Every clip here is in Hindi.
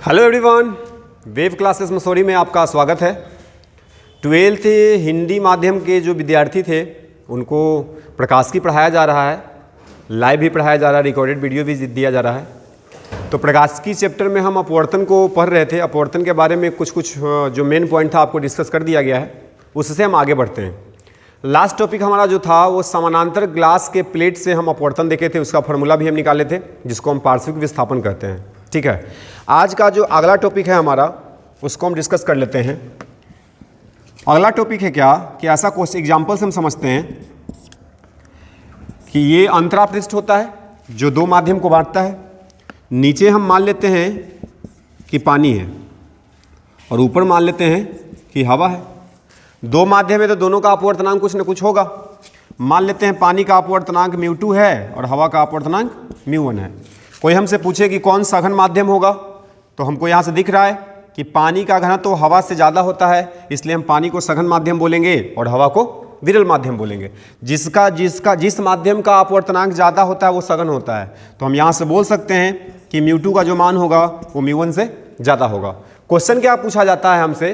Hello everyone, wave classes Mussoorie में आपका स्वागत है। 12th हिंदी माध्यम के जो विद्यार्थी थे उनको प्रकाश की पढ़ाया जा रहा है, लाइव भी पढ़ाया जा रहा है, रिकॉर्डेड वीडियो भी दिया जा रहा है। तो प्रकाश की चैप्टर में हम अपवर्तन को पढ़ रहे थे। अपवर्तन के बारे में कुछ जो मेन पॉइंट था आपको डिस्कस कर दिया गया है, उससे हम आगे बढ़ते हैं। लास्ट टॉपिक हमारा जो था वो समानांतर ग्लास के प्लेट से हम अपवर्तन देखे थे, उसका फार्मूला भी हम निकाले थे जिसको हम पार्श्विक विस्थापन कहते हैं। ठीक है, आज का जो अगला टॉपिक है हमारा उसको हम डिस्कस कर लेते हैं। अगला टॉपिक है क्या कि ऐसा कुछ एग्जाम्पल से हम समझते हैं कि ये अंतरा पृष्ठ होता है जो दो माध्यम को बांटता है। नीचे हम मान लेते हैं कि पानी है और ऊपर मान लेते हैं कि हवा है। दो माध्यम है तो दोनों का अपवर्तनांक कुछ न कुछ होगा। मान लेते हैं पानी का अपवर्तनांक μ2 है और हवा का अपवर्तनांक μ1 है। कोई हमसे पूछे कि कौन सघन माध्यम होगा, तो हमको यहाँ से दिख रहा है कि पानी का घनत्व तो हवा से ज़्यादा होता है, इसलिए हम पानी को सघन माध्यम बोलेंगे और हवा को विरल माध्यम बोलेंगे। जिस माध्यम का अपवर्तनांक ज़्यादा होता है वो सघन होता है। तो हम यहाँ से बोल सकते हैं कि μ2 का जो मान होगा वो μ1 से ज़्यादा होगा। क्वेश्चन क्या पूछा जाता है हमसे,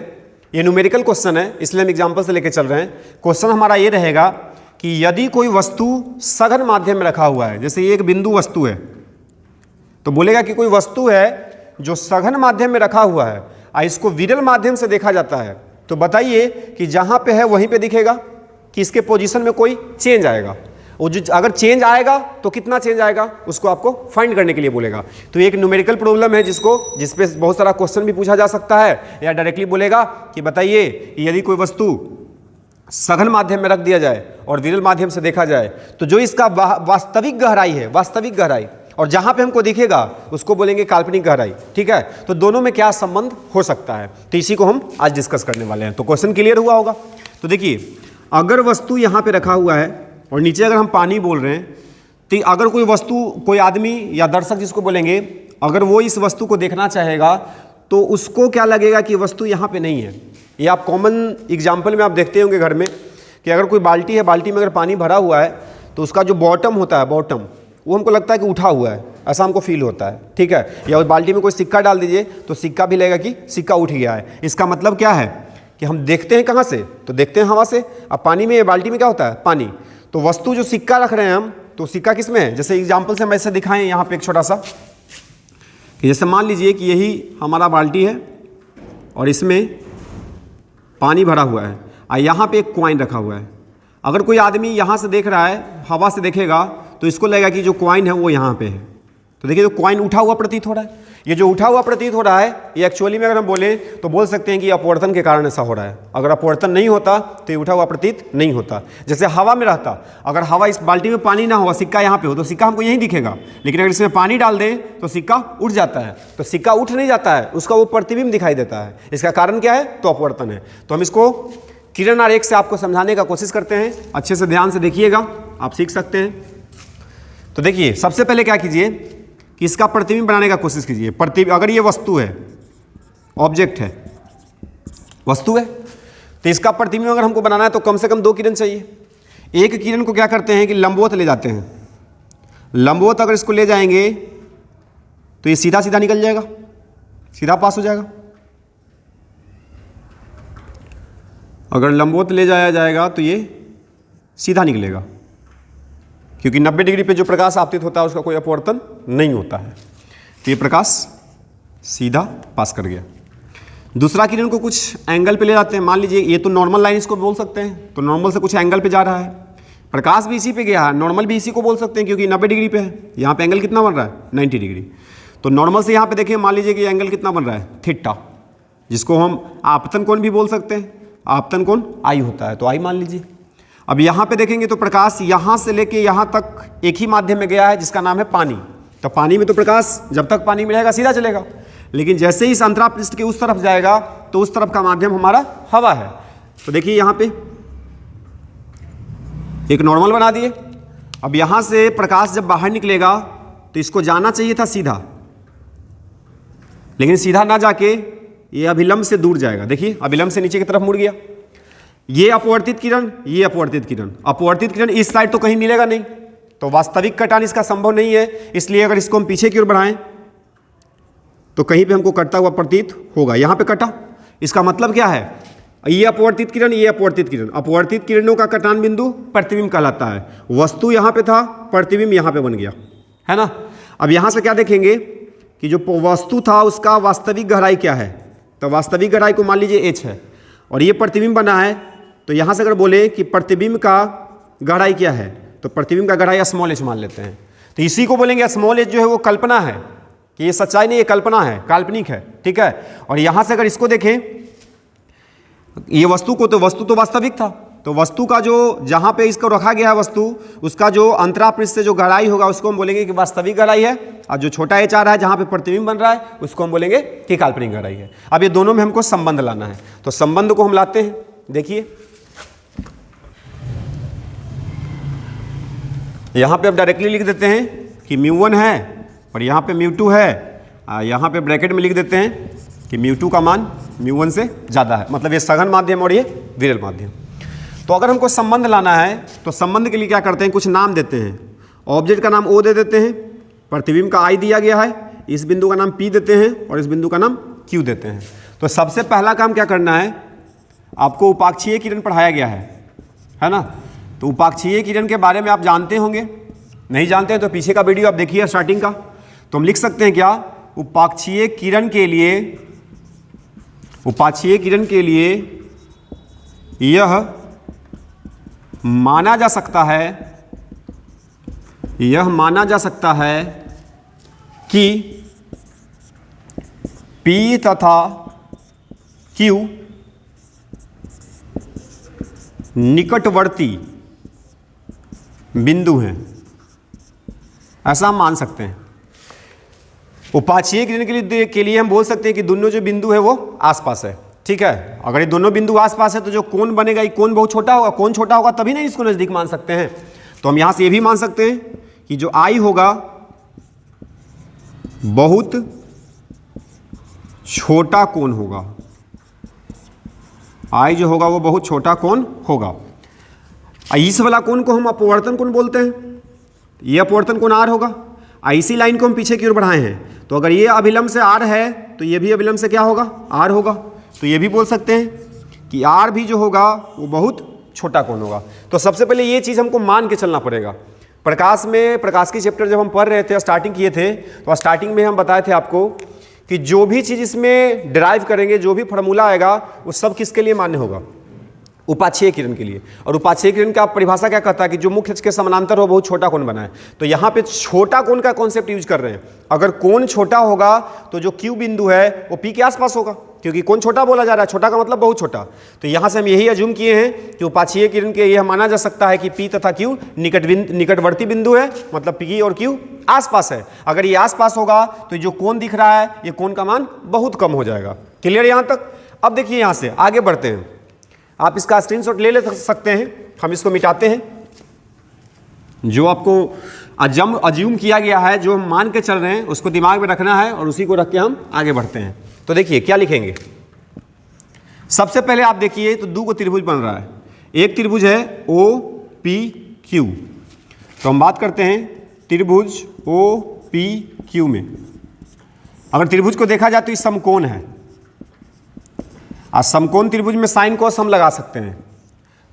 ये न्यूमेरिकल क्वेश्चन है इसलिए हम एग्जाम्पल से लेकर चल रहे हैं। क्वेश्चन हमारा ये रहेगा कि यदि कोई वस्तु सघन माध्यम में रखा हुआ है, जैसे ये एक बिंदु वस्तु है, तो बोलेगा कि कोई वस्तु है जो सघन माध्यम में रखा हुआ है और इसको विरल माध्यम से देखा जाता है, तो बताइए कि जहाँ पे है वहीं पे दिखेगा कि इसके पोजीशन में कोई चेंज आएगा। और जो अगर चेंज आएगा तो कितना चेंज आएगा उसको आपको फाइंड करने के लिए बोलेगा। तो एक न्यूमेरिकल प्रॉब्लम है जिस पे बहुत सारा क्वेश्चन भी पूछा जा सकता है, या डायरेक्टली बोलेगा कि बताइए यदि कोई वस्तु सघन माध्यम में रख दिया जाए और विरल माध्यम से देखा जाए तो जो इसका वास्तविक गहराई है, वास्तविक गहराई, और जहां पे हमको दिखेगा उसको बोलेंगे काल्पनिक गहराई। ठीक है, तो दोनों में क्या संबंध हो सकता है, तो इसी को हम आज डिस्कस करने वाले हैं। तो क्वेश्चन क्लियर हुआ होगा। तो देखिए, अगर वस्तु यहाँ पे रखा हुआ है और नीचे अगर हम पानी बोल रहे हैं, तो अगर कोई वस्तु, कोई आदमी या दर्शक जिसको बोलेंगे, अगर वो इस वस्तु को देखना चाहेगा तो उसको क्या लगेगा कि वस्तु यहाँ पे नहीं है। ये आप कॉमन एग्जाम्पल में आप देखते होंगे घर में कि अगर कोई बाल्टी है, बाल्टी में अगर पानी भरा हुआ है तो उसका जो बॉटम होता है, बॉटम, वो हमको लगता है कि उठा हुआ है, ऐसा हमको फील होता है। ठीक है, या उस बाल्टी में कोई सिक्का डाल दीजिए तो सिक्का भी लगेगा कि सिक्का उठ गया है। इसका मतलब क्या है कि हम देखते हैं कहाँ से, तो देखते हैं हवा से। अब पानी में, बाल्टी में क्या होता है, पानी। तो वस्तु जो सिक्का रख रहे हैं हम, तो सिक्का किस में है, जैसे एग्जाम्पल से हम ऐसे दिखाएं यहाँ पे एक छोटा सा, कि जैसे मान लीजिए कि यही हमारा बाल्टी है और इसमें पानी भरा हुआ है और यहाँ पे एक कॉइन रखा हुआ है। अगर कोई आदमी यहाँ से देख रहा है, हवा से देखेगा, तो इसको लगेगा कि जो कॉइन है वो यहाँ पे है। तो देखिए, जो कॉइन उठा हुआ प्रतीत हो रहा है, ये जो उठा हुआ प्रतीत हो रहा है, ये एक्चुअली में अगर हम बोलें तो बोल सकते हैं कि अपवर्तन के कारण ऐसा हो रहा है। अगर अपवर्तन नहीं होता तो ये उठा हुआ प्रतीत नहीं होता। जैसे हवा में रहता, अगर हवा, इस बाल्टी में पानी ना हो, सिक्का यहाँ पे हो, तो सिक्का हमको यहीं दिखेगा, लेकिन अगर इसमें पानी डाल दें तो सिक्का उठ जाता है। तो सिक्का उठ नहीं जाता है, उसका वो प्रतिबिंब दिखाई देता है। इसका कारण क्या है, तो अपवर्तन है। तो हम इसको किरण आरेख से आपको समझाने का कोशिश करते हैं। अच्छे से ध्यान से देखिएगा, आप सीख सकते हैं। तो देखिए, सबसे पहले क्या कीजिए कि इसका प्रतिबिंब बनाने का कोशिश कीजिए। प्रतिबिंब, अगर ये वस्तु है, ऑब्जेक्ट है, वस्तु है, तो इसका प्रतिबिंब अगर हमको बनाना है तो कम से कम 2 किरण चाहिए। एक किरण को क्या करते हैं कि लंबवत ले जाते हैं। लंबवत अगर इसको ले जाएंगे तो ये सीधा सीधा निकल जाएगा, सीधा पास हो जाएगा। अगर लंबवत ले जाया जाएगा तो ये सीधा निकलेगा, क्योंकि 90 डिग्री पे जो प्रकाश आपतित होता है उसका कोई अपवर्तन नहीं होता है। तो ये प्रकाश सीधा पास कर गया। दूसरा किरण को कुछ एंगल पे ले जाते हैं। मान लीजिए ये तो नॉर्मल लाइन इसको बोल सकते हैं, तो नॉर्मल से कुछ एंगल पे जा रहा है, प्रकाश भी इसी पे गया है, नॉर्मल भी इसी को बोल सकते हैं क्योंकि 90 डिग्री पे है। यहाँ पे एंगल कितना बन रहा है, 90 डिग्री। तो नॉर्मल से यहाँ पे देखिए, मान लीजिए कि एंगल कितना बन रहा है, थीटा, जिसको हम आपतन कोण भी बोल सकते हैं। आपतन कोण आई होता है, तो आई मान लीजिए। अब यहाँ पे देखेंगे तो प्रकाश यहाँ से लेके यहाँ तक एक ही माध्यम में गया है जिसका नाम है पानी। तो पानी में तो प्रकाश जब तक पानी में रहेगा सीधा चलेगा, लेकिन जैसे ही इस अंतरा पृष्ठ के उस तरफ जाएगा तो उस तरफ का माध्यम हमारा हवा है। तो देखिए यहाँ पे एक नॉर्मल बना दिए। अब यहाँ से प्रकाश जब बाहर निकलेगा तो इसको जाना चाहिए था सीधा, लेकिन सीधा ना जाके ये अभिलंब से दूर जाएगा। देखिए, अभिलंब से नीचे की तरफ मुड़ गया। ये अपवर्तित किरण, ये अपवर्तित किरण, अपवर्तित किरण इस साइड तो कहीं मिलेगा नहीं, तो वास्तविक कटान इसका संभव नहीं है। इसलिए अगर इसको हम पीछे की ओर बढ़ाएं तो कहीं पे हमको कटता हुआ प्रतीत होगा। यहाँ पे कटा, इसका मतलब क्या है, ये अपवर्तित किरण, ये अपवर्तित किरण, अपवर्तित किरणों का कटान बिंदु प्रतिबिंब कहलाता है। वस्तु यहाँ पे था, प्रतिबिंब यहाँ पे बन गया, है ना। अब यहाँ से क्या देखेंगे कि जो वस्तु था उसका वास्तविक गहराई क्या है, तो वास्तविक गहराई को मान लीजिए h है, और ये प्रतिबिंब बना है, तो यहाँ से अगर बोले कि प्रतिबिंब का गहराई क्या है, तो प्रतिबिंब का गहराई स्मॉल h मान लेते हैं। तो इसी को बोलेंगे स्मॉल h जो है वो कल्पना है, कि ये सच्चाई नहीं, ये कल्पना है, काल्पनिक है, ठीक है। और यहाँ से अगर इसको देखें, ये वस्तु को, तो वस्तु तो वास्तविक था, तो वस्तु का जो जहाँ पे इसको रखा गया है वस्तु, उसका जो अंतरापृष्ठ से जो गहराई होगा उसको हम बोलेंगे कि वास्तविक गहराई है, और जो छोटा h आ रहा है जहाँ पे प्रतिबिंब बन रहा है उसको हम बोलेंगे कि काल्पनिक गहराई है। अब ये दोनों में हमको संबंध लाना है, तो संबंध को हम लाते हैं। देखिए यहाँ पे अब डायरेक्टली लिख देते हैं कि μ1 है और यहाँ पे μ2 है, यहाँ पे ब्रैकेट में लिख देते हैं कि μ2 का मान μ1 से ज़्यादा है, मतलब ये सघन माध्यम और ये विरल माध्यम। तो अगर हमको संबंध लाना है तो संबंध के लिए क्या करते हैं, कुछ नाम देते हैं। ऑब्जेक्ट का नाम O दे देते हैं, प्रतिबिंब का I दिया गया है, इस बिंदु का नाम P देते हैं और इस बिंदु का नाम Q देते हैं। तो सबसे पहला काम क्या करना है, आपको उपाक्षीय किरण पढ़ाया गया है ना। तो उपाक्षीय किरण के बारे में आप जानते होंगे, नहीं जानते हैं तो पीछे का वीडियो आप देखिए स्टार्टिंग का। तो हम लिख सकते हैं क्या, उपाक्षीय किरण के लिए यह माना जा सकता है कि P तथा Q निकटवर्ती बिंदु हैं, ऐसा हम मान सकते हैं। उपाक्षीय किरण के लिए हम बोल सकते हैं कि दोनों जो बिंदु है वो आसपास है, ठीक है। अगर ये दोनों बिंदु आसपास है तो जो कोण बनेगा, ये कोण बहुत छोटा होगा, कोण छोटा होगा तभी ना इसको नज़दीक मान सकते हैं। तो हम यहाँ से ये भी मान सकते हैं कि जो I होगा बहुत छोटा कोण होगा, I जो होगा वो बहुत छोटा कोण होगा। इस वाला कोण को हम अपवर्तन कोण बोलते हैं, ये अपवर्तन कोण R होगा। इसी लाइन को हम पीछे की ओर बढ़ाए हैं, तो अगर ये अभिलंब से R है तो ये भी अभिलंब से क्या होगा, R होगा। तो ये भी बोल सकते हैं कि R भी जो होगा वो बहुत छोटा कोण होगा। तो सबसे पहले ये चीज़ हमको मान के चलना पड़ेगा। प्रकाश की चैप्टर जब हम पढ़ रहे थे, स्टार्टिंग किए थे, तो स्टार्टिंग में हम बताए थे आपको कि जो भी चीज़ इसमें डिराइव करेंगे, जो भी फार्मूला आएगा वो सब किसके लिए मान्य होगा, उपाक्षीय किरण के लिए। और उपाक्षीय किरण का परिभाषा क्या कहता है कि जो मुख्य अक्ष के समानांतर हो बहुत छोटा कोण बनाए। तो यहाँ पे छोटा कोण का कॉन्सेप्ट यूज कर रहे हैं। अगर कोण छोटा होगा तो जो Q बिंदु है वो P के आसपास होगा, क्योंकि कोण छोटा बोला जा रहा है, छोटा का मतलब बहुत छोटा। तो यहाँ से हम यही अज्यूम किए हैं कि उपाक्षीय किरण के यह माना जा सकता है कि P तथा Q निकटवर्ती बिंदु है, मतलब P और Q आसपास है। अगर ये आसपास होगा तो जो कोण दिख रहा है ये कोण का मान बहुत कम हो जाएगा। क्लियर यहाँ तक। अब देखिए यहाँ से आगे बढ़ते हैं, आप इसका स्क्रीनशॉट ले सकते हैं, हम इसको मिटाते हैं। जो आपको अज्यूम किया गया है, जो हम मान के चल रहे हैं, उसको दिमाग में रखना है और उसी को रख के हम आगे बढ़ते हैं। तो देखिए क्या लिखेंगे। सबसे पहले आप देखिए तो दो को त्रिभुज बन रहा है। एक त्रिभुज है OPQ, तो हम बात करते हैं त्रिभुज OPQ में। अगर त्रिभुज को देखा जाए तो ये समकोण है, और समकोण त्रिभुज में साइन कोस हम लगा सकते हैं।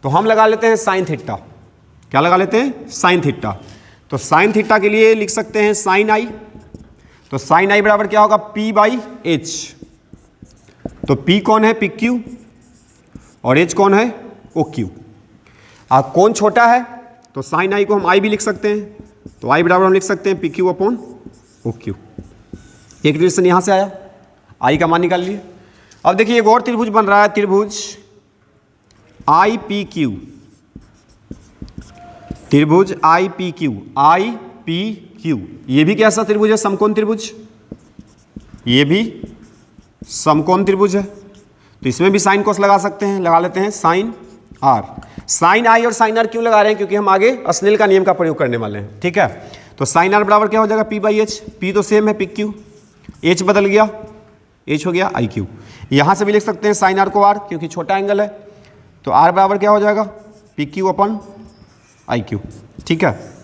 तो हम लगा लेते हैं साइन थीटा। क्या लगा लेते हैं, साइन थीटा। तो साइन थीटा के लिए लिख सकते हैं साइन I। तो साइन I बराबर क्या होगा, P/H। तो P कौन है, PQ, और H कौन है, OQ। कौन छोटा है तो साइन I को हम I भी लिख सकते हैं। तो I बराबर हम लिख सकते हैं PQ/OQ। एक रिलेशन यहाँ से आया, I का मान निकाल लिए। अब देखिए एक और त्रिभुज बन रहा है, त्रिभुज IPQ। त्रिभुज IPQ, ये भी कैसा त्रिभुज है, समकोण त्रिभुज। ये भी समकोण त्रिभुज है, तो इसमें भी साइन कोस लगा सकते हैं। लगा लेते हैं साइन R। साइन I और साइन R क्यों लगा रहे हैं, क्योंकि हम आगे स्नेल का नियम का प्रयोग करने वाले हैं, ठीक है। तो साइन R बराबर क्या हो जाएगा, P/H। P तो सेम है PQ, H बदल गया, H हो गया IQ। यहाँ से भी लिख सकते हैं साइन R को R, क्योंकि छोटा एंगल है। तो R बराबर क्या हो जाएगा, PQ/IQ, ठीक है।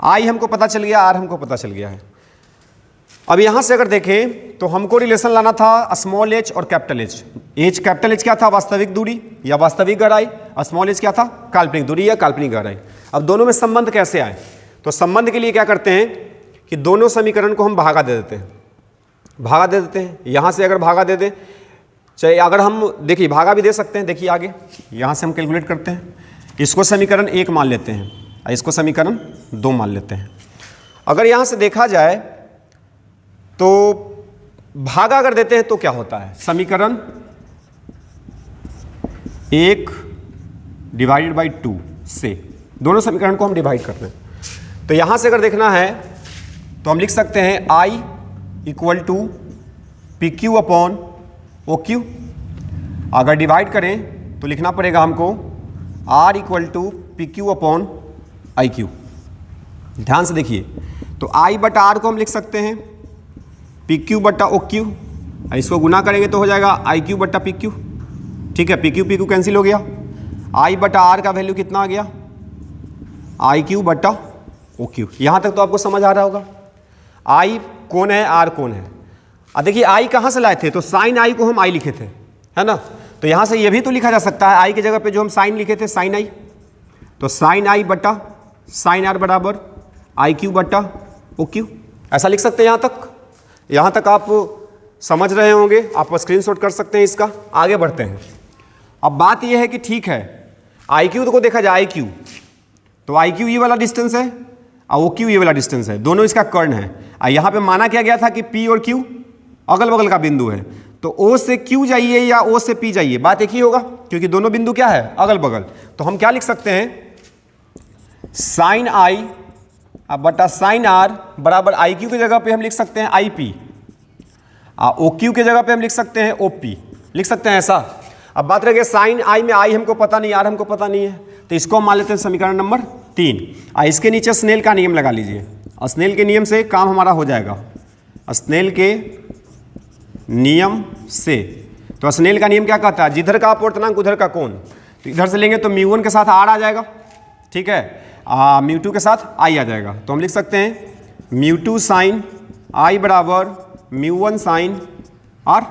I हमको पता चल गया, R हमको पता चल गया है। अब यहाँ से अगर देखें तो हमको रिलेशन लाना था स्मॉल एच और capital H. H capital H क्या था, वास्तविक दूरी या वास्तविक गहराई, स्मॉल एच क्या था, काल्पनिक दूरी या काल्पनिक गहराई। अब दोनों में संबंध कैसे आए, तो संबंध के लिए क्या करते हैं कि दोनों समीकरण को हम भागा दे देते हैं, भागा दे देते हैं। यहाँ से अगर भागा दे दें, चाहे अगर हम देखिए भागा भी दे सकते हैं, देखिए आगे यहाँ से हम कैलकुलेट करते हैं, इसको समीकरण 1 मान लेते हैं और इसको समीकरण 2 मान लेते हैं। अगर यहाँ से देखा जाए तो भागा अगर देते हैं तो क्या होता है, समीकरण 1 डिवाइडेड बाई 2 से दोनों समीकरण को हम डिवाइड करते हैं। तो यहाँ से अगर देखना है तो हम लिख सकते हैं I equal to P Q upon O Q. अगर डिवाइड करें तो लिखना पड़ेगा हमको R equal to P Q upon I Q. ध्यान से देखिए, तो I बटा आर को हम लिख सकते हैं पी क्यू बटा ओ क्यू, इसको गुना करेंगे तो हो जाएगा आई क्यू बटा पी क्यू। ठीक है, पी क्यू कैंसिल हो गया, I बटा आर का वैल्यू कितना आ गया, आई क्यू बटा ओ क्यू। यहाँ तक तो आपको समझ आ रहा होगा। I कौन है, R कौन है। अब देखिए I कहाँ से लाए थे, तो साइन I को हम I लिखे थे, है ना। तो यहाँ से ये भी तो लिखा जा सकता है I की जगह पे जो हम साइन लिखे थे साइन I, तो साइन I बटा साइन R बराबर आई क्यू बटा ओ क्यू, ऐसा लिख सकते हैं। यहाँ तक आप समझ रहे होंगे, आप स्क्रीनशॉट कर सकते हैं इसका। आगे बढ़ते हैं। अब बात यह है कि ठीक है आई क्यू को देखा जाए, आई क्यू तो आई क्यू ये वाला डिस्टेंस है और ओ क्यू ये वाला डिस्टेंस है, दोनों इसका कर्ण है। यहाँ पे माना क्या गया था कि P और Q अगल बगल का बिंदु है, तो O से Q जाइए या O से P जाइए बात एक ही होगा, क्योंकि दोनों बिंदु क्या है, अगल बगल। तो हम क्या लिख सकते हैं, साइन I अब बटा साइन R बराबर आई क्यू की जगह पे हम लिख सकते हैं आई पी, ओ क्यू की जगह पे हम लिख सकते हैं ओ पी, लिख सकते हैं ऐसा। अब बात रह गई साइन I में I हमको पता नहीं, R हमको पता नहीं है, तो इसको हम मान लेते हैं समीकरण नंबर 3। इसके नीचे स्नेल का नियम लगा लीजिए, और स्नेल के नियम से काम हमारा हो जाएगा। स्नेल के नियम से, तो स्नेल का नियम क्या कहता है, जिधर का अपवर्तनांक उधर का कोण, तो इधर से लेंगे तो म्यू 1 के साथ R आ जाएगा, ठीक है, म्यू 2 के साथ I आ जाएगा। तो हम लिख सकते हैं म्यू 2 साइन I बराबर म्यू 1 साइन R,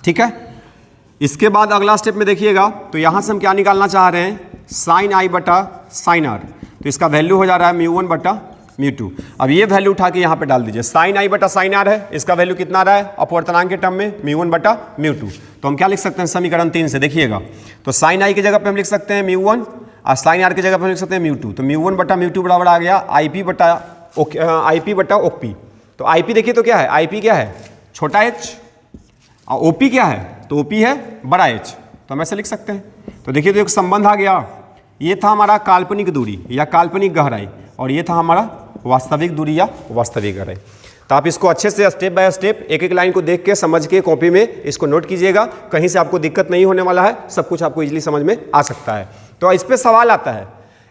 ठीक है। इसके बाद अगला स्टेप में देखिएगा, तो यहाँ से हम क्या निकालना चाह रहे हैं, साइन I बटा साइन R, तो इसका वैल्यू हो जा रहा है म्यू 1 बटा म्यू 2। अब ये वैल्यू उठा के यहाँ पे डाल दीजिए, साइन I बटा साइन R है, इसका वैल्यू कितना आ रहा है अपवर्तनांक के टर्म में म्यू 1 बटा म्यू 2। तो हम क्या लिख सकते हैं समीकरण 3 से, देखिएगा तो साइन I की जगह पे हम लिख सकते हैं म्यू 1 और साइन R की जगह पे हम लिख सकते हैं म्यू 2। तो म्यू 1 बटा म्यू 2 बराबर आ गया आई पी बटा ओ पी। तो आई पी देखिए तो क्या है, आई पी क्या है, छोटा h, और ओ पी क्या है, तो ओ पी है बड़ा h, तो हम ऐसे लिख सकते हैं। तो देखिए तो एक संबंध आ गया, ये था हमारा काल्पनिक दूरी या काल्पनिक गहराई, और ये था हमारा वास्तविक दूरी या वास्तविक गहराई। तो आप इसको अच्छे से स्टेप बाय स्टेप एक एक लाइन को देख के समझ के कॉपी में इसको नोट कीजिएगा, कहीं से आपको दिक्कत नहीं होने वाला है, सब कुछ आपको इजीली समझ में आ सकता है। तो इस पे सवाल आता है,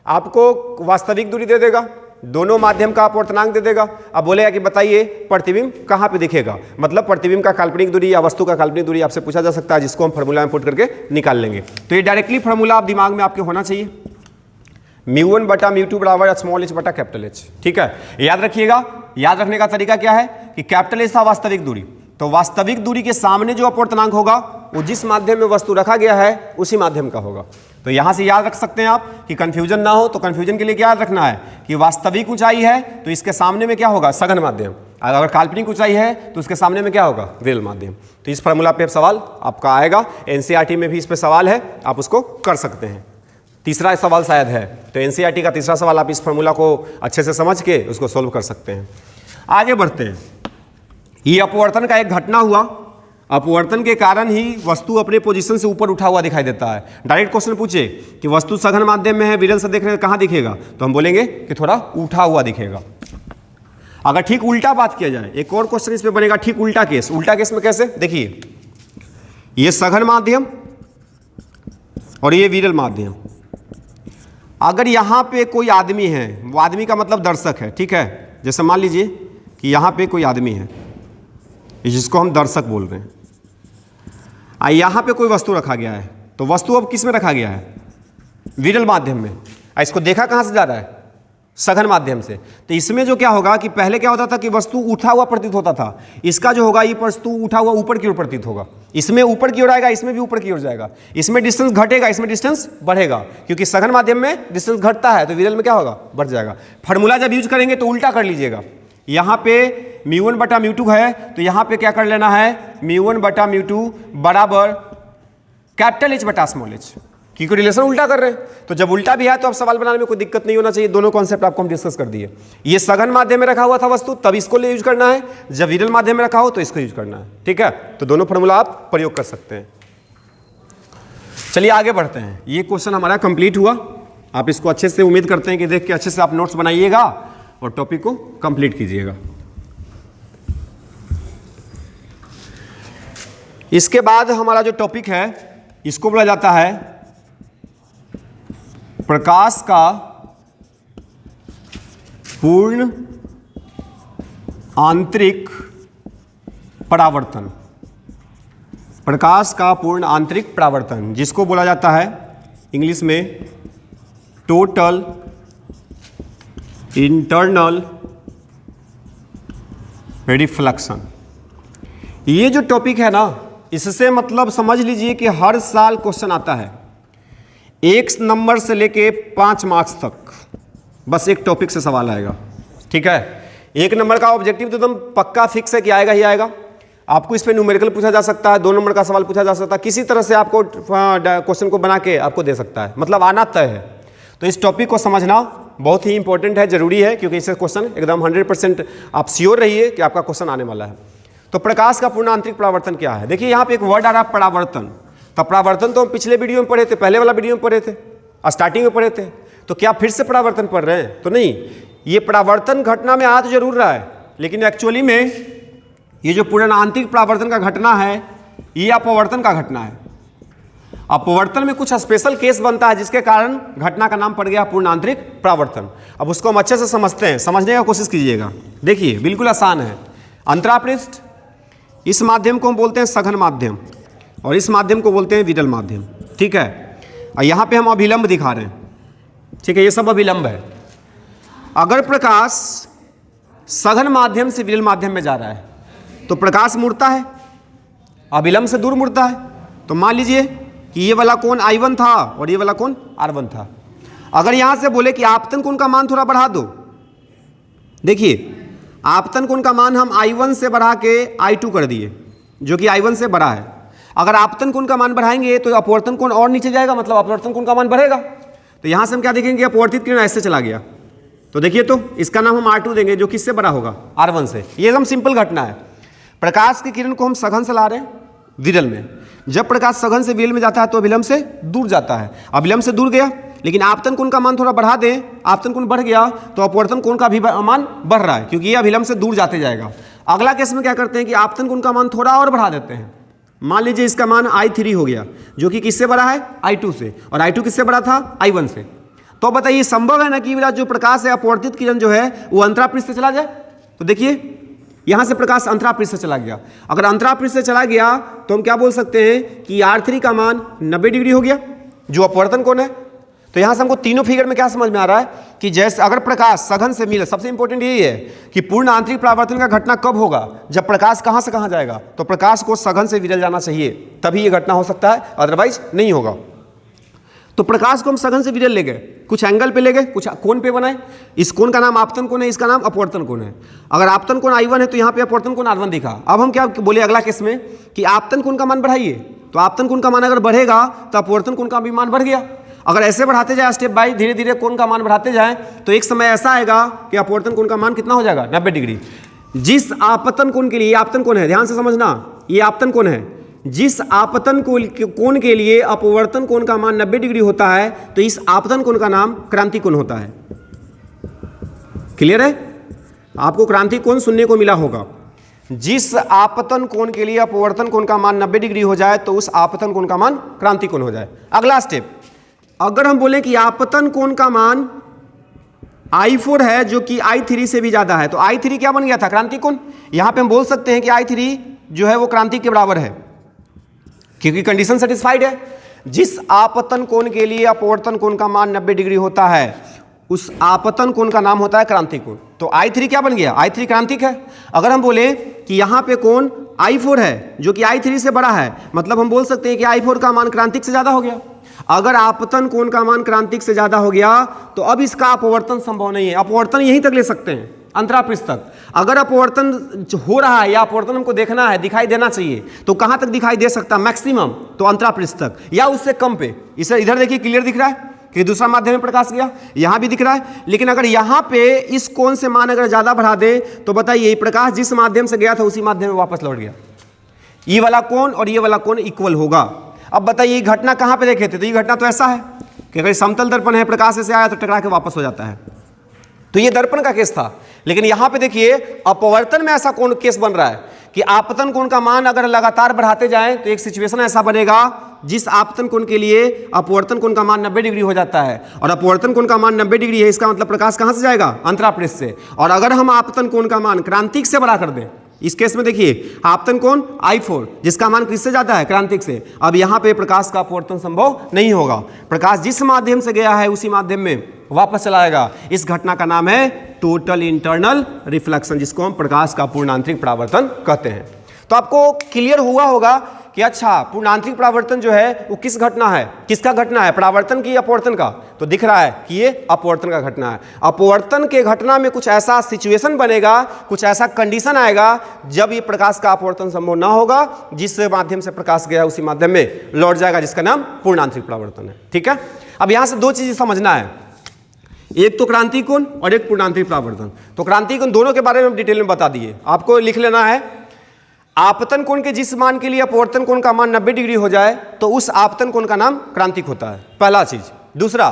आपको वास्तविक दूरी दे देगा, दोनों माध्यम का अपवर्तनांक दे देगा, अब बोलेगा कि बताइए प्रतिबिंब कहाँ पे दिखेगा, मतलब प्रतिबिंब का काल्पनिक दूरी या वस्तु का काल्पनिक दूरी आपसे पूछा जा सकता है, जिसको हम फार्मूला में पुट करके निकाल लेंगे। तो ये डायरेक्टली फार्मूला आप दिमाग में आपके होना चाहिए, म्यू 1 बटा म्यू 2 बराबर स्मॉल h बटा कैपिटल H, ठीक है। याद रखिएगा, याद रखने का तरीका क्या है कि कैपिटल H था वास्तविक दूरी, तो वास्तविक दूरी के सामने जो अपवर्तनांक होगा वो जिस माध्यम में वस्तु रखा गया है उसी माध्यम का होगा। तो यहाँ से याद रख सकते हैं आप कि कंफ्यूजन ना हो, तो कंफ्यूजन के लिए क्या याद रखना है कि वास्तविक ऊंचाई है तो इसके सामने में क्या होगा, सघन माध्यम, अगर काल्पनिक ऊंचाई है तो उसके सामने में क्या होगा, विरल माध्यम। तो इस फार्मूला पे सवाल आपका आएगा, एनसीईआरटी में भी इस पे सवाल है, आप उसको कर सकते हैं। तीसरा सवाल शायद है, तो एनसीईआरटी का तीसरा सवाल आप इस फार्मूला को अच्छे से समझ के उसको सोल्व कर सकते हैं। आगे बढ़ते हैं। ये अपवर्तन का एक घटना हुआ, अपवर्तन के कारण ही वस्तु अपने पोजीशन से ऊपर उठा हुआ दिखाई देता है। डायरेक्ट क्वेश्चन पूछे कि वस्तु सघन माध्यम में है, विरल से देख रहे हैं, कहाँ दिखेगा, तो हम बोलेंगे कि थोड़ा उठा हुआ दिखेगा। अगर ठीक उल्टा बात किया जाए, एक और क्वेश्चन इस पे बनेगा, ठीक उल्टा केस। उल्टा केस में कैसे, देखिए ये सघन माध्यम और ये विरल माध्यम, अगर यहाँ पे कोई आदमी है, वो आदमी का मतलब दर्शक है, ठीक है। जैसे मान लीजिए कि यहाँ पे कोई आदमी है जिसको हम दर्शक बोल रहे हैं, यहाँ पे कोई वस्तु रखा गया है, तो वस्तु अब किस में रखा गया है, विरल माध्यम में। इसको देखा कहाँ से जा रहा है, सघन माध्यम से। तो इसमें जो क्या होगा कि पहले क्या होता था कि वस्तु उठा हुआ प्रतीत होता था, इसका जो होगा ये वस्तु उठा हुआ ऊपर की ओर प्रतीत होगा। इसमें ऊपर की ओर आएगा, इसमें भी ऊपर की ओर जाएगा। इसमें डिस्टेंस घटेगा, इसमें डिस्टेंस बढ़ेगा, क्योंकि सघन माध्यम में डिस्टेंस घटता है तो विरल में क्या होगा, बढ़ जाएगा। फार्मूला जब यूज करेंगे तो उल्टा कर लीजिएगा। यहाँ पे μ1/μ2 है तो यहाँ पे क्या कर लेना है, μ1/μ2 बराबर कैपिटल H/h, क्योंकि रिलेशन उल्टा कर रहे हैं। तो जब उल्टा भी है तो अब सवाल बनाने में कोई दिक्कत नहीं होना चाहिए। दोनों कॉन्सेप्ट आपको हम डिस्कस कर दिए। ये सघन माध्यम में रखा हुआ था वस्तु, तब इसको यूज करना है, जब विरल माध्यम में रखा हो तो इसको यूज करना है। ठीक है, तो दोनों फॉर्मूला आप प्रयोग कर सकते हैं। चलिए आगे बढ़ते हैं। ये क्वेश्चन हमारा कंप्लीट हुआ। आप इसको अच्छे से, उम्मीद करते हैं कि देख के अच्छे से आप नोट्स बनाइएगा और टॉपिक को कंप्लीट कीजिएगा। इसके बाद हमारा जो टॉपिक है इसको बोला जाता है प्रकाश का पूर्ण आंतरिक परावर्तन। प्रकाश का पूर्ण आंतरिक परावर्तन, जिसको बोला जाता है इंग्लिश में टोटल इंटरनल रिफ्लेक्शन। ये जो टॉपिक है ना, इससे मतलब समझ लीजिए कि हर साल क्वेश्चन आता है 1 नंबर से लेके 5 मार्क्स तक, बस एक टॉपिक से सवाल आएगा। ठीक है, 1 नंबर का ऑब्जेक्टिव तो एकदम पक्का फिक्स है कि आएगा ही आएगा। आपको इस पे न्यूमेरिकल पूछा जा सकता है, 2 नंबर का सवाल पूछा जा सकता है, किसी तरह से आपको क्वेश्चन को बना के आपको दे सकता है, मतलब आना तय है। तो इस टॉपिक को समझना बहुत ही इंपॉर्टेंट है, जरूरी है, क्योंकि इससे क्वेश्चन एकदम 100% आप श्योर रहिए कि आपका क्वेश्चन आने वाला है। तो प्रकाश का पूर्ण आंतरिक परावर्तन क्या है? देखिए यहाँ पे एक वर्ड आ रहा है परावर्तन। तो परावर्तन तो हम पिछले वीडियो में पढ़े थे, पहले वाला वीडियो में पढ़े थे, स्टार्टिंग में पढ़े थे। तो क्या फिर से परावर्तन पढ़ रहे हैं? तो नहीं, ये परावर्तन घटना में आ तो जरूर रहा है, लेकिन एक्चुअली में ये जो पूर्ण आंतरिक परावर्तन का घटना है ये अपवर्तन का घटना है। अपवर्तन में कुछ स्पेशल केस बनता है जिसके कारण घटना का नाम पड़ गया पूर्ण आंतरिक परावर्तन। अब उसको हम अच्छे से समझते हैं, समझने का कोशिश कीजिएगा। देखिए बिल्कुल आसान है। अंतरापृष्ठ, इस माध्यम को हम बोलते हैं सघन माध्यम और इस माध्यम को बोलते हैं विरल माध्यम। ठीक है, और यहाँ पे हम अभिलंब दिखा रहे हैं। ठीक है, ये सब अभिलंब है। अगर प्रकाश सघन माध्यम से विरल माध्यम में जा रहा है तो प्रकाश मुड़ता है, अभिलंब से दूर मुड़ता है। तो मान लीजिए कि ये वाला कोण I1 था और ये वाला कोण R1 था। अगर यहाँ से बोले कि आपतन कोण का मान थोड़ा बढ़ा दो, देखिए आपतन कोण का मान हम I1 से बढ़ा के I2 कर दिए, जो कि I1 से बड़ा है। अगर आपतन कोण का मान बढ़ाएंगे तो अपवर्तन कोण और नीचे जाएगा, मतलब अपवर्तन कोण का मान बढ़ेगा। तो यहाँ से हम क्या देखेंगे, अपवर्तित किरण ऐसे चला गया। तो देखिए, तो इसका नाम हम R2 देंगे, जो किससे बड़ा होगा, R1 से। ये एकदम सिंपल घटना है। प्रकाश की किरण को हम सघन से ला रहे हैं विरल में। जब प्रकाश सघन से विरल में जाता है तो अभिलंब से दूर जाता है। अभिलंब से दूर गया, लेकिन आपतन कोण का मान थोड़ा बढ़ा दें, आपतन कोण बढ़ गया तो अपवर्तन कोण का भी मान बढ़ रहा है, क्योंकि ये अभिलंब से दूर जाते जाएगा। अगला केस में क्या करते हैं कि आपतन कोण का मान थोड़ा और बढ़ा देते हैं। मान लीजिए इसका मान I3 हो गया, जो कि किससे बड़ा है, I2 से, और I2 किससे बड़ा था, I1 से। तो बताइए संभव है ना कि जो प्रकाश है, अपवर्तित किरण जो है वो अंतरापृष्ठ से चला जाए? तो देखिए यहाँ से प्रकाश अंतरापृष्ठ से चला गया। अगर अंतरापृष्ठ से चला गया तो हम क्या बोल सकते हैं कि R3 का मान 90 डिग्री हो गया, जो अपवर्तन कोण है। तो यहाँ से हमको तीनों फिगर में क्या समझ में आ रहा है कि जैसे अगर प्रकाश सघन से मिले, सबसे इंपॉर्टेंट यही है कि पूर्ण आंतरिक परावर्तन का घटना कब होगा, जब प्रकाश कहाँ से कहाँ जाएगा। तो प्रकाश को सघन से विरल जाना चाहिए, तभी ये घटना हो सकता है, अदरवाइज नहीं होगा। तो प्रकाश को हम सघन से विरल ले गए, कुछ एंगल पे ले गए, कुछ कोण पे बनाए। इस कोण का नाम आपतन कोण है, इसका नाम अपवर्तन कोण है। अगर आपतन कोण I1 है तो यहाँ पे अपवर्तन कोण R1 दिखा। अब हम क्या बोले अगला केस में कि आपतन कोण का मान बढ़ाइए, तो आपतन कोण का मान अगर बढ़ेगा तो अपवर्तन कोण का भी मान बढ़ गया। अगर ऐसे बढ़ाते जाए स्टेप बाय, धीरे धीरे कोण का मान बढ़ाते जाए तो एक समय ऐसा आएगा कि अपवर्तन कोण का मान कितना हो जाएगा, 90 डिग्री। जिस आपतन कोण के लिए, ये आपतन कोण है, ध्यान से समझना, ये आपतन कोण है। जिस आपतन कोण के लिए अपवर्तन कोण का मान 90 डिग्री होता है तो इस आपतन कोण का नाम क्रांति कोण होता है। क्लियर है? आपको क्रांति कोण सुनने को मिला होगा। जिस आपतन कोण के लिए अपवर्तन कोण का मान 90 डिग्री हो जाए तो उस आपतन कोण का मान क्रांति कोण हो जाए। अगला स्टेप, अगर हम बोले कि आपतन कोण का मान I4 है, जो कि I3 से भी ज्यादा है, तो I3 क्या बन गया था, क्रांति कोण। यहां पे हम बोल सकते हैं कि I3 जो है वो क्रांति के बराबर है, क्योंकि कंडीशन सेटिस्फाइड है। जिस आपतन कोण के लिए अपवर्तन कोण का मान 90 डिग्री होता है उस आपतन कोण का नाम होता है क्रांतिक कोण। तो I3 क्या बन गया, I3 क्रांतिक है। अगर हम बोले कि यहाँ पे कोण I4 है जो कि I3 से बड़ा है, मतलब हम बोल सकते हैं कि I4 का मान क्रांतिक से ज्यादा हो गया। अगर आपतन कोण का मान क्रांतिक से ज्यादा हो गया तो अब इसका अपवर्तन संभव नहीं है। अपवर्तन यहीं तक ले सकते हैं, अंतरापृष्ठ तक। अगर अपवर्तन हो रहा है या अपवर्तन हमको देखना है, दिखाई देना चाहिए, तो कहां तक दिखाई दे सकता है, मैक्सिमम तो अंतरापृष्ठ तक या उससे कम पे। इसे इधर देखिए क्लियर दिख रहा है कि दूसरा माध्यम में प्रकाश गया, यहां भी दिख रहा है। लेकिन अगर यहां पे इस कोण से मान अगर ज्यादा बढ़ा दे तो बताइए प्रकाश जिस माध्यम से गया था उसी माध्यम में वापस लौट गया। ये वाला कोण और ये वाला कोण इक्वल होगा। अब बताइए घटना कहां पे देखे थे, तो ये घटना तो ऐसा है कि अगर समतल दर्पण है, प्रकाश ऐसे आया तो टकरा के वापस हो जाता है, तो ये दर्पण का केस था। लेकिन यहां पे देखिए अपवर्तन में ऐसा कोण केस बन रहा है कि आपतन कोण का मान अगर लगातार बढ़ाते जाएं तो एक सिचुएशन ऐसा बनेगा जिस आपतन कोण के लिए अपवर्तन कोण का मान 90 डिग्री हो जाता है। और अपवर्तन कोण का मान 90 डिग्री है, इसका मतलब प्रकाश कहां से जाएगा, अंतरापृष्ठ से। और अगर हम आपतन कोण का मान क्रांतिक से बड़ा कर दें, इस केस में देखिए आपतन कोण I4 जिसका मान किससे ज्यादा है, क्रांतिक से, अब यहां पे प्रकाश का अपवर्तन संभव नहीं होगा। प्रकाश जिस माध्यम से गया है उसी माध्यम में वापस चला आएगा। इस घटना का नाम है टोटल इंटरनल रिफ्लेक्शन, जिसको हम प्रकाश का पूर्णांतरिक परावर्तन कहते हैं। तो आपको क्लियर हुआ होगा कि अच्छा पूर्णांतरिक परावर्तन जो है वो किस घटना है, किसका घटना है, परावर्तन की अपवर्तन का। तो दिख रहा है कि ये अपवर्तन का घटना है। अपवर्तन के घटना में कुछ ऐसा सिचुएशन बनेगा, कुछ ऐसा कंडीशन आएगा जब ये प्रकाश का अपवर्तन संभव ना होगा, जिस माध्यम से प्रकाश गया उसी माध्यम में लौट जाएगा, जिसका नाम पूर्णांतरिक परावर्तन है। ठीक है, अब यहां से दो चीजें समझना है, एक तो क्रांतिक कोण और एक पूर्णांतरिक परावर्तन। तो क्रांतिक कोण दोनों के बारे में हम डिटेल में बता दिए, आपको लिख लेना है। आपतन कोण के जिस मान के लिए अपवर्तन कोण का मान 90 डिग्री हो जाए तो उस आपतन कोण का नाम क्रांतिक होता है, पहला चीज। दूसरा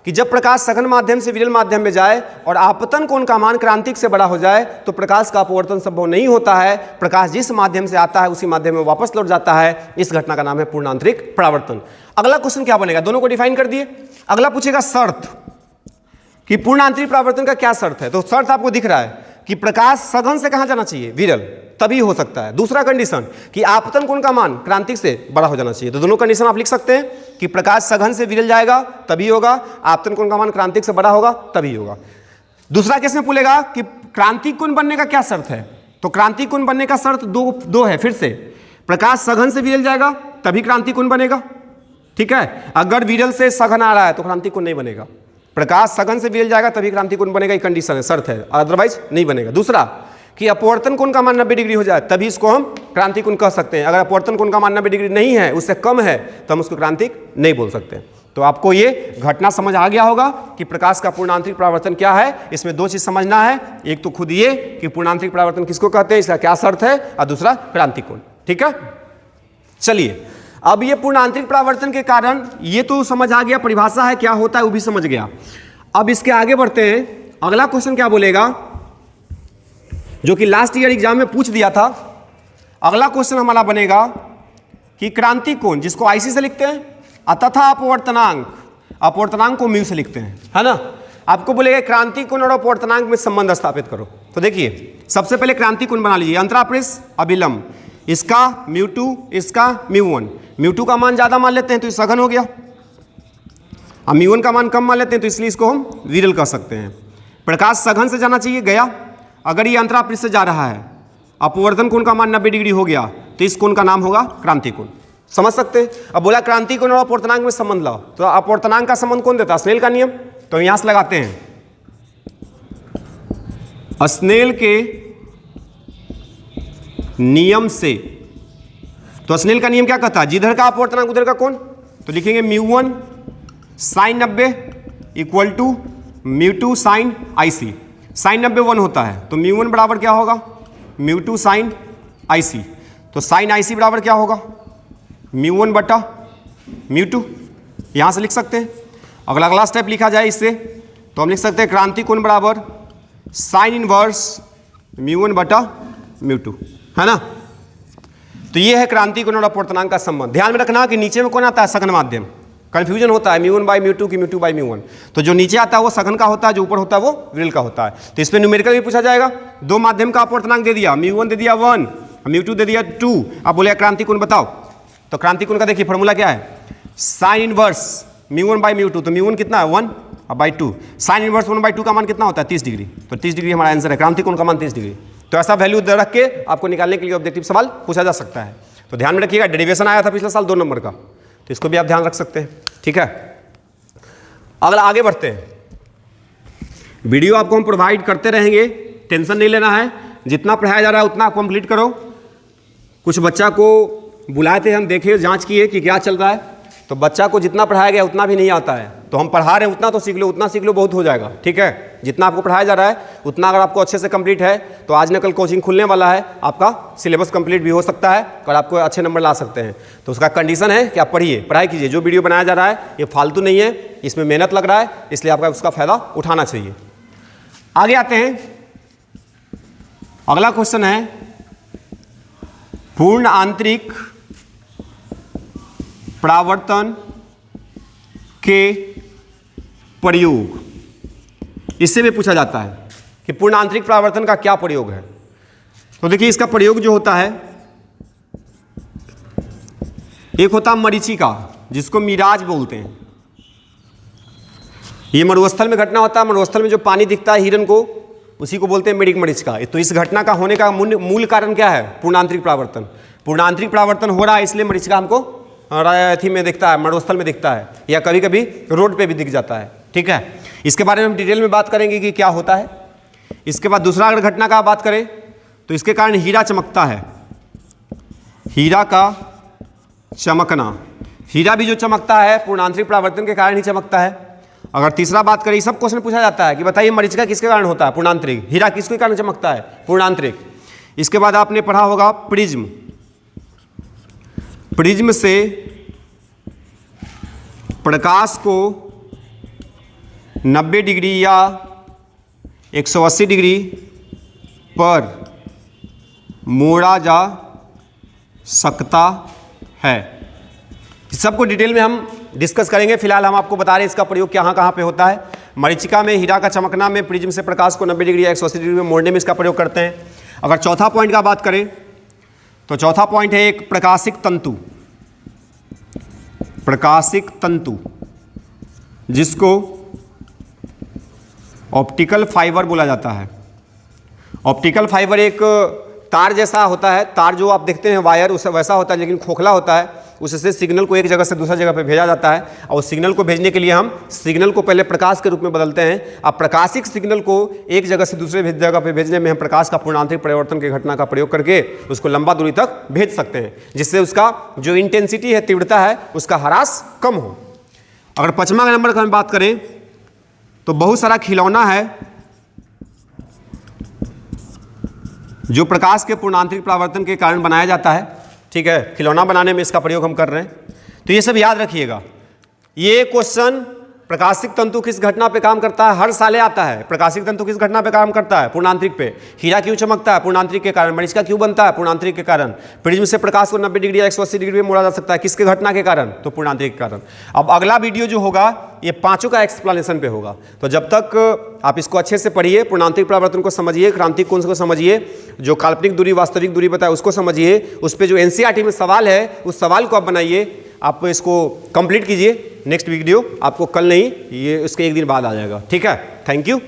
कि जब प्रकाश सघन माध्यम से विरल माध्यम में जाए और आपतन कोण का मान क्रांतिक से बड़ा हो जाए तो प्रकाश का अपवर्तन संभव नहीं होता है। प्रकाश जिस माध्यम से आता है उसी माध्यम में वापस लौट जाता है। इस घटना का नाम है पूर्णांतरिक परावर्तन। अगला क्वेश्चन क्या बनेगा, दोनों को डिफाइन कर दिए। अगला पूछेगा शर्त कि पूर्णांतरिक परावर्तन का क्या शर्त है। तो शर्त आपको दिख रहा है कि प्रकाश सघन से कहां जाना चाहिए, विरल, तभी हो सकता है। दूसरा कंडीशन कि आपतन कोण का मान क्रांतिक से बड़ा हो जाना चाहिए। तो दोनों कंडीशन आप लिख सकते हैं कि प्रकाश सघन से विरल जाएगा तभी होगा, आपतन कोण का मान क्रांतिक से बड़ा होगा तभी होगा। दूसरा केस में पूछेगा कि क्रांतिक कोण बनने का क्या शर्त है। तो क्रांतिक कोण बनने का शर्त दो है। फिर से प्रकाश सघन से विरल जाएगा तभी क्रांतिक कोण बनेगा। ठीक है, अगर विरल से सघन आ रहा है तो क्रांतिक कोण नहीं बनेगा। प्रकाश सघन से विरल जाएगा तभी क्रांतिक कोण बनेगा, ये कंडीशन है, शर्त है, अदरवाइज नहीं बनेगा। दूसरा कि अपवर्तन कोण का मान 90 डिग्री हो जाए तभी इसको हम क्रांतिक कोण कह सकते हैं। अगर अपवर्तन कोण का मान 90 डिग्री नहीं है, उससे कम है, तो हम उसको क्रांतिक नहीं बोल सकते। तो आपको ये घटना समझ आ गया होगा कि प्रकाश का पूर्णांतरिक परावर्तन क्या है। इसमें दो चीज समझना है, एक तो खुद ये कि पूर्णांतरिक परावर्तन किसको कहते हैं, इसका क्या शर्त है, और दूसरा क्रांतिक कोण। ठीक है, चलिए अब ये पूर्णांतरिक परावर्तन के कारण ये तो समझ आ गया, परिभाषा है क्या होता है वो भी समझ गया। अब इसके आगे बढ़ते हैं। अगला क्वेश्चन क्या बोलेगा, जो कि लास्ट ईयर एग्जाम में पूछ दिया था। अगला क्वेश्चन हमारा बनेगा कि क्रांतिक कोण जिसको आईसी से लिखते हैं तथा अपवर्तनांक को म्यू से लिखते हैं, है ना। आपको बोलेगा क्रांतिक कोण और अपवर्तनांक में संबंध स्थापित करो। तो देखिए सबसे पहले क्रांतिक कोण बना लीजिए, अंतरापृष्ठ अभिलंब, इसका μ2 इसका μ1। μ2 का मान ज्यादा मान लेते हैं तो ये सघन हो गया, अब μ1 का मान कम मान लेते हैं तो इसलिए इसको हम विरल कह सकते हैं। प्रकाश सघन से जाना चाहिए, गया। अगर ये अंतरापृष्ठ से जा रहा है, अपवर्तन कोण का मान 90 डिग्री हो गया तो इस कोण का नाम होगा क्रांतिक कोण। समझ सकते हैं। अब बोला क्रांतिक कोण और अपवर्तनांक में संबंध लाओ, तो अपवर्तनांक का संबंध कौन देता है, स्नेल का नियम। तो यहां से लगाते हैं स्नेल के नियम से। तो स्नेल का नियम क्या कहता है, जिधर का अपवर्तनांक उधर का कोण। तो लिखेंगे μ1 sin 90 equal to μ2 sin IC। sin 90 1 होता है तो μ1 बराबर क्या होगा, μ2 sin IC। तो sin IC बराबर क्या होगा, μ1 बटा μ2। यहां से लिख सकते हैं। अगला अगला स्टेप लिखा जाए इससे तो हम लिख सकते हैं क्रांतिक कोण बराबर साइन इनवर्स μ1 बटा μ2, है ना। तो ये है क्रांतिक कोण और अपवर्तनांक का संबंध। ध्यान में रखना कि नीचे में कौन आता है, सघन माध्यम। कंफ्यूजन होता है μ1 बाई μ2 की μ2 बाई μ1। तो जो नीचे आता है वो सघन का होता है, जो ऊपर होता है वो विरल का होता है। तो इसमें न्यूमेरिकल भी पूछा जाएगा। दो माध्यम का अपवर्तनांक दे दिया, μ1 दे दिया 1, μ2 दे दिया 2। अब बोले क्रांतिक कोण बताओ। तो क्रांतिक कोण का देखिए फॉर्मूला क्या है, साइन इनवर्स μ1 बाई μ2। तो μ1 कितना है 1 अब बाई 2, साइन इनवर्स 1/2 का मान कितना होता है 30 डिग्री, तो 30 डिग्री हमारा आंसर है, क्रांतिक कोण का मान 30 डिग्री। तो ऐसा वैल्यू रख के आपको निकालने के लिए ऑब्जेक्टिव सवाल पूछा जा सकता है। तो ध्यान में रखिएगा, डेरिवेशन आया था पिछले साल 2 नंबर का, तो इसको भी आप ध्यान रख सकते हैं, ठीक है। अगला आगे बढ़ते हैं, वीडियो आपको हम प्रोवाइड करते रहेंगे, टेंशन नहीं लेना है, जितना पढ़ाया जा रहा है उतना आप कंप्लीट करो। कुछ बच्चा को बुलाए थे, हम देखे जांच किए कि क्या चल रहा है, तो बच्चा को जितना पढ़ाया गया उतना भी नहीं आता है, तो हम पढ़ा रहे हैं उतना तो सीख लो, उतना सीख लो बहुत हो जाएगा, ठीक है। जितना आपको पढ़ाया जा रहा है उतना अगर आपको अच्छे से कंप्लीट है तो आज न कल कोचिंग खुलने वाला है, आपका सिलेबस कंप्लीट भी हो सकता है और आपको अच्छे नंबर ला सकते हैं। तो उसका कंडीशन है कि आप पढ़िए, पढ़ाई कीजिए, जो वीडियो बनाया जा रहा है ये फालतू नहीं है, इसमें मेहनत लग रहा है, इसलिए आपका उसका फायदा उठाना चाहिए। आगे आते हैं, अगला क्वेश्चन है पूर्ण आंतरिक परावर्तन के प्रयोग, इससे भी पूछा जाता है कि पूर्ण आंतरिक परावर्तन का क्या प्रयोग है। तो देखिए इसका प्रयोग जो होता है, एक होता है मरीचिका जिसको मिराज बोलते हैं, ये मरुस्थल में घटना होता है, मरुस्थल में जो पानी दिखता है हिरन को उसी को बोलते हैं मेडिक मरीचिका। तो इस घटना का होने का मूल कारण क्या है, पूर्ण आंतरिक परावर्तन। पूर्ण आंतरिक परावर्तन हो रहा है इसलिए मरीचिका हमको अथी में दिखता है, मरुस्थल में दिखता है, या कभी कभी रोड पे भी दिख जाता है, ठीक है। इसके बारे में हम डिटेल में बात करेंगे कि क्या होता है। इसके बाद दूसरा अगर घटना का बात करें तो इसके कारण हीरा चमकता है, हीरा का चमकना, हीरा भी जो चमकता है पूर्ण आंतरिक परावर्तन के कारण ही चमकता है। अगर तीसरा बात करें, सब क्वेश्चन पूछा जाता है कि बताइए मरीचिका किसके कारण होता है, पूर्णांतरिक, हीरा किसके कारण चमकता है, पूर्णांतरिक। इसके बाद आपने पढ़ा होगा प्रिज्म, प्रिज्म से प्रकाश को 90 डिग्री या 180 डिग्री पर मोड़ा जा सकता है। सबको डिटेल में हम डिस्कस करेंगे, फिलहाल हम आपको बता रहे हैं इसका प्रयोग कहाँ कहाँ पे होता है। मरीचिका में हीरा का चमकना में प्रिज्म से प्रकाश को 90 डिग्री या 180 डिग्री में मोड़ने में इसका प्रयोग करते हैं। अगर चौथा पॉइंट का बात करें तो चौथा पॉइंट है एक प्रकाशिक तंतु, प्रकाशिक तंतु जिसको ऑप्टिकल फाइबर बोला जाता है। ऑप्टिकल फाइबर एक तार जैसा होता है, तार जो आप देखते हैं वायर उस वैसा होता है लेकिन खोखला होता है, उससे सिग्नल को एक जगह से दूसरा जगह पे भेजा जाता है और उस सिग्नल को भेजने के लिए हम सिग्नल को पहले प्रकाश के रूप में बदलते हैं। अब प्रकाशिक सिग्नल को एक जगह से दूसरे जगह पे भेजने में हम प्रकाश का पूर्णांतरिक परिवर्तन की घटना का प्रयोग करके उसको लंबा दूरी तक भेज सकते हैं, जिससे उसका जो इंटेंसिटी है, तीव्रता है, उसका ह्रास कम हो। अगर 5वां नंबर का हम बात करें तो बहुत सारा खिलौना है जो प्रकाश के पूर्णांतरिक परावर्तन के कारण बनाया जाता है, ठीक है। खिलौना बनाने में इसका प्रयोग हम कर रहे हैं, तो ये सब याद रखिएगा। ये क्वेश्चन प्रकाशिक तंतु किस घटना पे काम करता है, हर साल आता है। प्रकाशिक तंतु किस घटना पे काम करता है, पूर्णांतरिक पे। हीरा क्यों चमकता है, पूर्णांतरिक के कारण। मरीचिका क्यों बनता है, पूर्णांतरिक के कारण। प्रिज्म से प्रकाश को 90 डिग्री या 180 डिग्री में मोड़ा जा सकता है, किसके घटना के कारण, तो पूर्णांतरिक के कारण। अब अगला वीडियो जो होगा ये पांचों का एक्सप्लेनेशन पे होगा, तो जब तक आप इसको अच्छे से पढ़िए, पूर्णांतरिक परावर्तन को समझिए, क्रांतिक कोण को समझिए, जो काल्पनिक दूरी वास्तविक दूरी बताए उसको समझिए, उस पर जो एनसीईआरटी में सवाल है उस सवाल को आप बनाइए, आप इसको कंप्लीट कीजिए। नेक्स्ट वीडियो आपको कल नहीं, ये उसके एक दिन बाद आ जाएगा, ठीक है। Thank you.